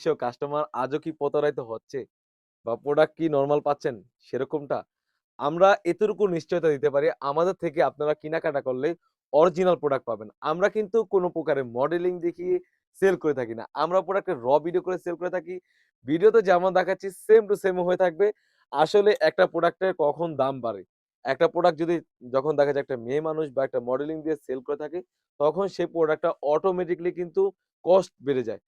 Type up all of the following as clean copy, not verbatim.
এসেও কাস্টমার আজও কি প্রতারিত হচ্ছে বা প্রোডাক্ট কি নরমাল পাচ্ছেন সেরকমটা? আমরা এতটুকু নিশ্চয়তা দিতে পারি, আমাদের থেকে আপনারা কেনাকাটা করলে অরিজিনাল প্রোডাক্ট পাবেন। আমরা কিন্তু কোনো প্রকারের মডেলিং দেখিয়ে সেল করে থাকি না। আমরা প্রোডাক্টের ভিডিও করে সেল করে থাকি। ভিডিওতে যেমন দেখাচ্ছি সেম টু সেম হয়ে থাকবে। আসলে একটা প্রোডাক্টের কখন দাম বাড়ে? একটা প্রোডাক্ট যদি যখন দেখা যায় একটা মেয়ে মানুষ বা একটা মডেলিং দিয়ে সেল করে থাকে, তখন সেই প্রোডাক্টটা অটোমেটিক্যালি কিন্তু কস্ট বেড়ে যায়।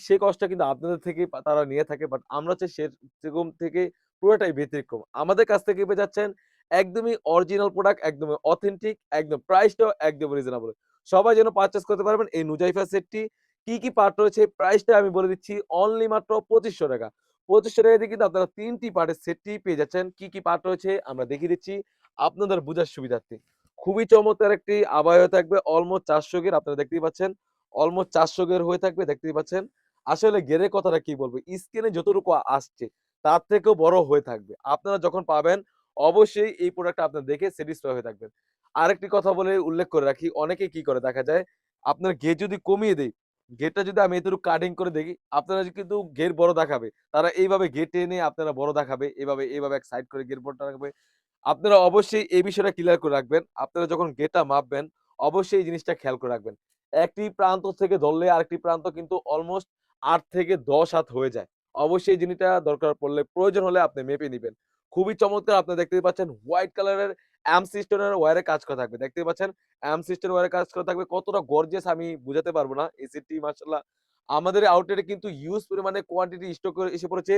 সেই কস্টটা কিন্তু আপনাদের থেকেই তারা নিয়ে থাকে। বাট আমরা হচ্ছে সেরকম থেকে পুরোটাই ব্যতিক্রম। আমাদের কাছ থেকে পেয়ে যাচ্ছেন একদমই অরিজিনাল প্রোডাক্ট, একদমই অথেন্টিক, একদম প্রাইসটাও একদম রিজনেবল। সবাই যেন পারচেজ করতে পারবেন এই নুজাইফা সেটটি। কি পার্ট রয়েছে প্রাইসটা আমি বলে দিচ্ছি অনলি মাত্র ৳২৫০০ ৳২৫০০ দিয়ে কিন্তু আপনারা ৩ টি পার্টের সেটটি পেয়ে যাচ্ছেন। কি পার্ট রয়েছে আমরা দেখিয়ে দিচ্ছি আপনাদের বুঝার সুবিধার্থে। খুবই চমৎকার একটি আবায়া থাকবে অলমোস্ট ৪০০ গের আপনারা দেখতেই পাচ্ছেন। অলমোস্ট ৪০০ গের হয়ে থাকবে দেখতেই পাচ্ছেন। আসলে গেরের কথাটা কি বলবো? স্ক্রিনে যতটুকু আসছে তার থেকেও বড় হয়ে থাকবে। আপনারা যখন পাবেন অবশ্যই এই প্রোডাক্টটা আপনারা দেখে স্যাটিসফাই হয়ে থাকবেন। আরেকটি কথা বলে উল্লেখ করে রাখি, অনেকে কি করে দেখা যায়, আপনার ঘের যদি কমিয়ে দেই, ঘেরটা যদি আমি এতটুকু কাটিং করে দেখি, আপনারা কিন্তু ঘের বড় দেখাবে। তারা এইভাবে ঘের টেনে আপনারা বড় দেখাবে। এভাবে এক সাইড করে ঘের বড় দেখাবে। আপনারা অবশ্যই এই বিষয়টা ক্লিয়ার করে রাখবেন। আপনারা যখন ঘেরটা মাপবেন, অবশ্যই এই জিনিসটা খেয়াল করে রাখবেন। একটি প্রান্ত থেকে ধরলে আরেকটি প্রান্ত কিন্তু অলমোস্ট ৮ থেকে ১০ হাত হয়ে যায়। অবশ্যই এই জিনিসটা দরকার পড়লে প্রয়োজন হলে আপনি মেপে নিবেন। খুবই চমৎকার আপনারা দেখতেই পাচ্ছেন হোয়াইট কালারের অ্যাম্প সিস্টেমের ওয়্যারে কাজ করা থাকবে। দেখতেই পাচ্ছেন অ্যাম্প সিস্টেমের ওয়্যারে কাজ করা থাকবে। কতটা গর্জিয়াস আমি বুঝাতে পারব না। এই সেটটি মাশাআল্লাহ আমাদের আউটলেটে কিন্তু হিউজ পরিমাণে কোয়ান্টিটি স্টক করে এসে পড়েছে।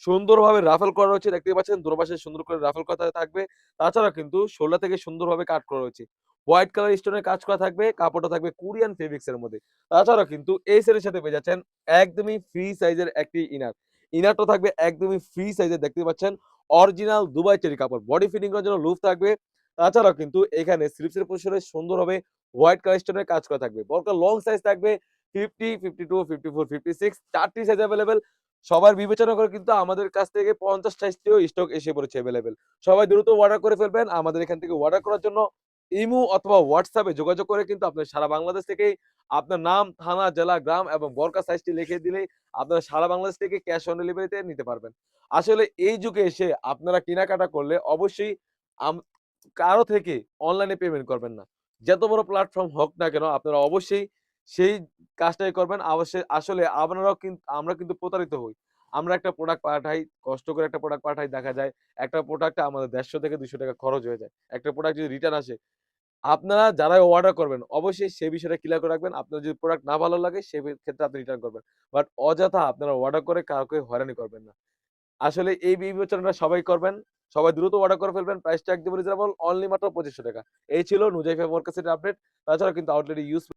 সুন্দরভাবে রাফেল করা রয়েছে দেখতেই পাচ্ছেন। দুপাশে সুন্দর করে রাফেল করা থাকবে। তাছাড়া কিন্তু শোল্ডার থেকে সুন্দরভাবে কাট করা রয়েছে। হোয়াইট কালার স্টোনের কাজ করা থাকবে। কাপড়টা থাকবে কোরিয়ান ফেব্রিক্স এর মধ্যে। তাছাড়াও কিন্তু এই সেটের সাথে পেয়ে যাচ্ছেন একদমই ফ্রি সাইজের একটি ইনার। ইনারটা থাকবে একদমই ফ্রি সাইজের দেখতেই পাচ্ছেন। অরিজিনাল দুবাই চেরি কাপড়। বডি ফিটিং করার জন্য লুফ থাকবে। তাছাড়াও কিন্তু এখানে স্লিপসের পরিসরে সুন্দরভাবে হোয়াইট কালার স্টোনের কাজ করা থাকবে। বরকা লং সাইজ থাকবে 50, 52, 54, 56 4 টি সাইজ এভেইলেবল। সবার বিবেচনা করে কিন্তু আমাদের কাছ থেকে ৫০ সাইজটিও স্টক এসে পড়েছে এভেইলেবল। সবাই দ্রুত অর্ডার করে ফেলবেন। আমাদের এখান থেকে অর্ডার করার জন্য ইমো অথবা WhatsApp এ যোগাযোগ করে কিন্তু আপনার সারা বাংলাদেশ থেকেই আপনার নাম, থানা, জেলা, গ্রাম এবং বর্কা সাইজটি লিখে দিলেই আপনারা সারা বাংলাদেশ থেকে ক্যাশ অন ডেলিভারিতে নিতে পারবেন। আসলে এই যুগে এসে আপনারা কেনাকাটা করলে অবশ্যই আম কারো থেকে অনলাইনে পেমেন্ট করবেন না। যত বড় প্ল্যাটফর্ম হোক না কেন আপনারা অবশ্যই সেই কাজটাই করবেন। আসলে আমরা কিন্তু প্রতারিত হই। আমরা একটা প্রোডাক্ট পাঠাই, কষ্ট করে একটা প্রোডাক্ট পাঠাই দেখা যায় একটা প্রোডাক্টে আমাদের ৳১৫০ থেকে ৳২০০ খরচ হয়ে যায়। একটা প্রোডাক্ট যদি রিটার্ন আসে, আপনারা যারাই অর্ডার করবেন অবশ্যই সেই বিষয়টা ক্লিয়ার করে রাখবেন। আপনার যদি প্রোডাক্ট না ভালো লাগে ক্ষেত্রে আপনি রিটার্ন করবেন। বাট অযথা আপনারা অর্ডার করে কাউকে হয়রানি করবেন না। আসলে এই বিবেচনাটা সবাই করবেন। সবাই দ্রুত অর্ডার করে ফেলবেন। প্রাইসটা একদম রিজনেবল অনলি মাত্র ৳২৫০০ এই ছিল নুজাইফা ওয়ার্কসের আপডেট। তাছাড়াও কিন্তু আউটলেটে ইউজ